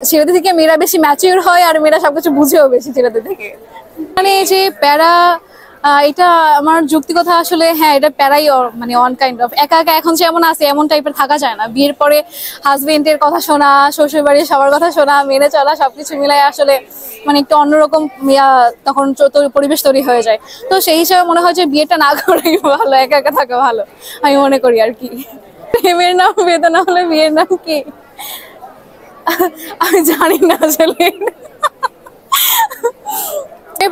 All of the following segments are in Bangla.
ছেলেদের থেকে মেয়েরা বেশি ম্যাচিউর হয় আর মেয়েরা সবকিছু বুঝেও বেশি ছেলেদের থেকে। মানে এই যে প্যারা, এটা আমার যুক্তি কথা আসলে। হ্যাঁ, এটা প্যারাই, মানে অন কাইন্ড অফ একা একা এখন যেমন আছে এমন টাইপের থাকা যায় না। বিয়ের পরে হাজবেন্ডের কথা শোনা, শ্বশুর বাড়ির সবার কথা শোনা, মেনে চলা, সবকিছু মিলাই আসলে মানে একটু অন্যরকম তখন পরিবেশ তৈরি হয়ে যায়। তো সেই হিসাবে মনে হয় যে বিয়েটা না করাই ভালো, একা একা থাকা ভালো আমি মনে করি আর কি। প্রেমের নাম বেদনা হলে বিয়ের নাম কি আমি জানি না আসলে।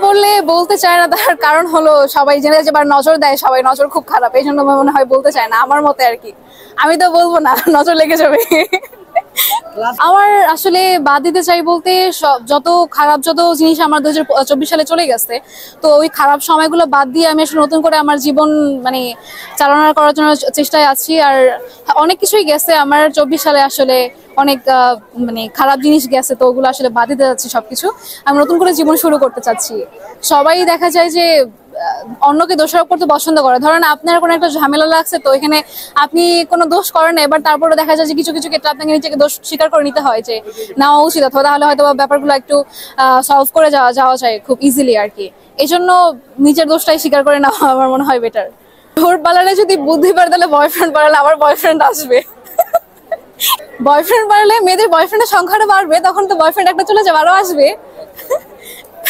বললে বলতে চায় না, তার কারণ হলো সবাই জেনে যাচ্ছে, নজর দেয় সবাই, নজর খুব খারাপ, এই জন্য মনে হয় বলতে চায় না আমার মতে আর কি। আমি তো বলবো না, নজর লেগে যাবে। আমার আসলে বাদ দিতে চাই বলতে, যত খারাপ যত জিনিস আমার 2024 সালে চলে গেছে, তো ওই খারাপ সময়গুলো বাদ দিয়ে আমি আসলে নতুন করে আমার জীবন মানে চালনা করার জন্য চেষ্টায় আছি। আর অনেক কিছুই গেছে আমার 24 সালে, আসলে অনেক মানে খারাপ জিনিস গেছে, তো ওগুলো আসলে বাদ দিতে যাচ্ছি সবকিছু। আমি নতুন করে জীবন শুরু করতে চাচ্ছি। সবাই দেখা যায় যে অন্যকে দোষারোপ করতে পছন্দ করে। ধরেন আপনার কোনো একটা ঝামেলা লাগছে, তো এখানে আপনি কোনো দোষ করেন না, এবার তারপরে দেখা যায় যে কিছু কিছু ক্ষেত্রে আপনাকে নিজেকে দোষ স্বীকার করে নিতে হয়, যে নেওয়া উচিত, অথবা তাহলে হয়তো ব্যাপারগুলো একটু সলভ করে যাওয়া যায় খুব ইজিলি আর কি। এই জন্য নিজের দোষটাই স্বীকার করে নেওয়া আমার মনে হয় বেটার। ভোর পালালে যদি বুদ্ধি পারে তাহলে বয়ফ্রেন্ড পালালে আমার বয়ফ্রেন্ড আসবে। বয়ফ্রেন্ড বাড়লে মেয়েদের বয়ফ্রেন্ডের সংখ্যাটা বাড়বে, তখন তো বয়ফ্রেন্ড একটা চলে যাবে, আরো আসবে।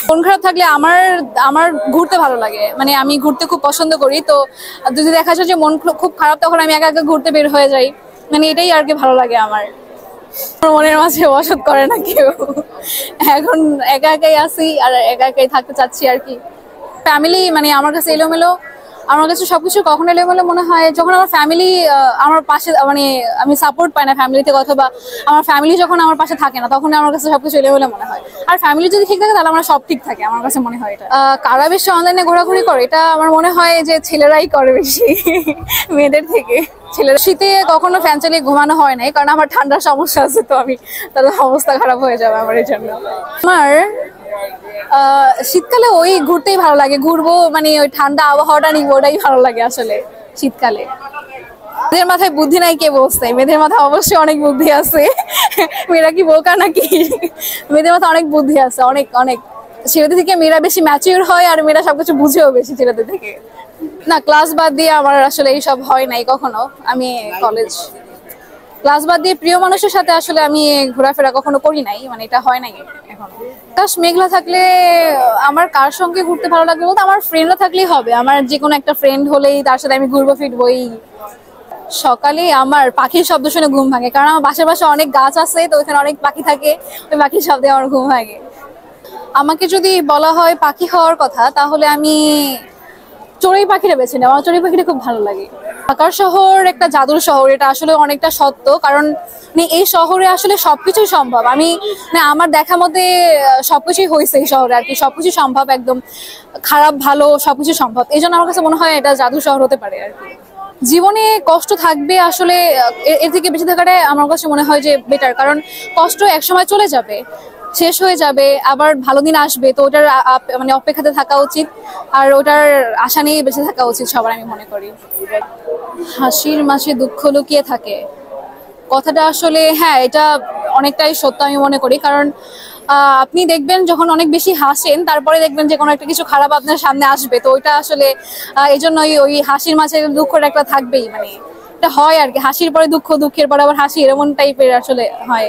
মন খারাপ থাকলে আমার আমার ঘুরতে ভালো লাগে, মানে আমি ঘুরতে খুব পছন্দ করি। তো যদি দেখা যায় যে মন খুব খারাপ, তখন আমি একা একা ঘুরতে বের হয়ে যাই, মানে এটাই আর কি ভালো লাগে আমার। মনের মাঝে বসত করে না কেউ, এখন একা একাই আছি আর একা একাই থাকতে চাচ্ছি আর কি। ফ্যামিলি মানে আমার কাছে এলোমেলো, আমার কাছে সবকিছু কখন এলোমেলো মনে হয় যখন আমার ফ্যামিলি আমার পাশে, মানে আমি সাপোর্ট পাই না ফ্যামিলি থেকে, অথবা আমার ফ্যামিলি যখন আমার পাশে থাকে না, তখন আমার কাছে সবকিছু এলোমেলো মনে হয়। আর ফ্যামিলি যদি ঠিক থাকে তাহলে আমার সব ঠিক থাকে, আমার কাছে মনে হয় এটা। কারা বেশি অনলাইনে ঘোরাঘুরি করে, এটা আমার মনে হয় যে ছেলেরাই করে বেশি মেয়েদের থেকে। ছেলেরা শীতে কখনো ফ্যান চালিয়ে ঘুমানো হয় নাই, কারণ আমার ঠান্ডার সমস্যা আছে, তো আমি তাহলে অবস্থা খারাপ হয়ে যাবে আমার এই জন্য। আমার শীতকালে ওই ঘুরতেই ভালো লাগে, ঘুরবো মানে ওই ঠান্ডা আবহাওয়াটা নিবো, ওটাই ভালো লাগে আসলে শীতকালে। মেয়েদের মাথায় বুদ্ধি নাই কে বসছে? মেয়েদের মাথায় অবশ্যই অনেক বুদ্ধি আছে। মেয়েরা কি বোকা নাকি? মেয়েদের মাথায় অনেক বুদ্ধি আছে, অনেক অনেক। ছেলেদের থেকে মেয়েরা বেশি ম্যাচিউর হয় আর মেয়েরা সবকিছু বুঝেও বেশি ছেলেদের থেকে। না, ক্লাস বাদ দিয়ে আমার আসলে এইসব হয় নাই কখনো। আমি কলেজ ক্লাস বাদ দিয়ে প্রিয় মানুষের সাথে আসলে আমি ঘোরাফেরা কখনো করি নাই, মানে এটা হয় নাই এখনো। আকাশ মেঘলা থাকলে আমার কার সঙ্গে ঘুরতে ভালো লাগবে বলতে, আমার ফ্রেন্ডরা থাকলেই হবে। আমার যে কোনো একটা ফ্রেন্ড হলেই তার সাথে আমি ঘুরবো ফিরবো। সকালে আমার পাখির শব্দ শুনে ঘুম ভাঙে, কারণ আমার বাসার পাশে অনেক গাছ আছে, তো ওখানে অনেক পাখি থাকে, ওই পাখির শব্দে আমার ঘুম ভাঙে। আমাকে যদি বলা হয় পাখি হওয়ার কথা, তাহলে আমি চড়ুই পাখিটা বেছে নেব। আমার চড়ুই পাখিটা খুব ভালো লাগে। ঢাকার শহর একটা জাদুর শহর, এটা আসলে অনেকটা সত্য, কারণ এই শহরে আসলে সবকিছুই সম্ভব। আমি আমার দেখা মতে সবকিছুই হয়েছে এই শহরে আর কি, সবকিছু সম্ভব, একদম খারাপ ভালো সবকিছু সম্ভব। এই জন্য আমার কাছে মনে হয় এটা জাদুর শহর হতে পারে আর কি। জীবনে কষ্ট থাকবে আসলে, এর থেকে বেঁচে থাকাটা আমার কাছে মনে হয় যে বেটার, কারণ কষ্ট একসময় চলে যাবে, শেষ হয়ে যাবে, আবার ভালো দিন আসবে, তো ওটার মানে অপেক্ষাতে থাকা উচিত, আর ওটার আশা নিয়ে বেঁচে থাকা উচিত সবার, আমি মনে করি। হাসির মাঝে দুঃখ লুকিয়ে থাকে কথাটা আসলে, হ্যাঁ এটা অনেকটাই সত্য আমি মনে করি, কারণ আপনি দেখবেন যখন অনেক বেশি হাসেন, তারপরে দেখবেন যে কোনো একটা কিছু খারাপ আপনার সামনে আসবে, তো ওইটা আসলে এই জন্যই ওই হাসির মাঝে দুঃখটা একটা থাকবেই, মানে এটা হয় আর কি। হাসির পরে দুঃখ, দুঃখের পরে আবার হাসি, এরকম টাইপের আসলে হয়।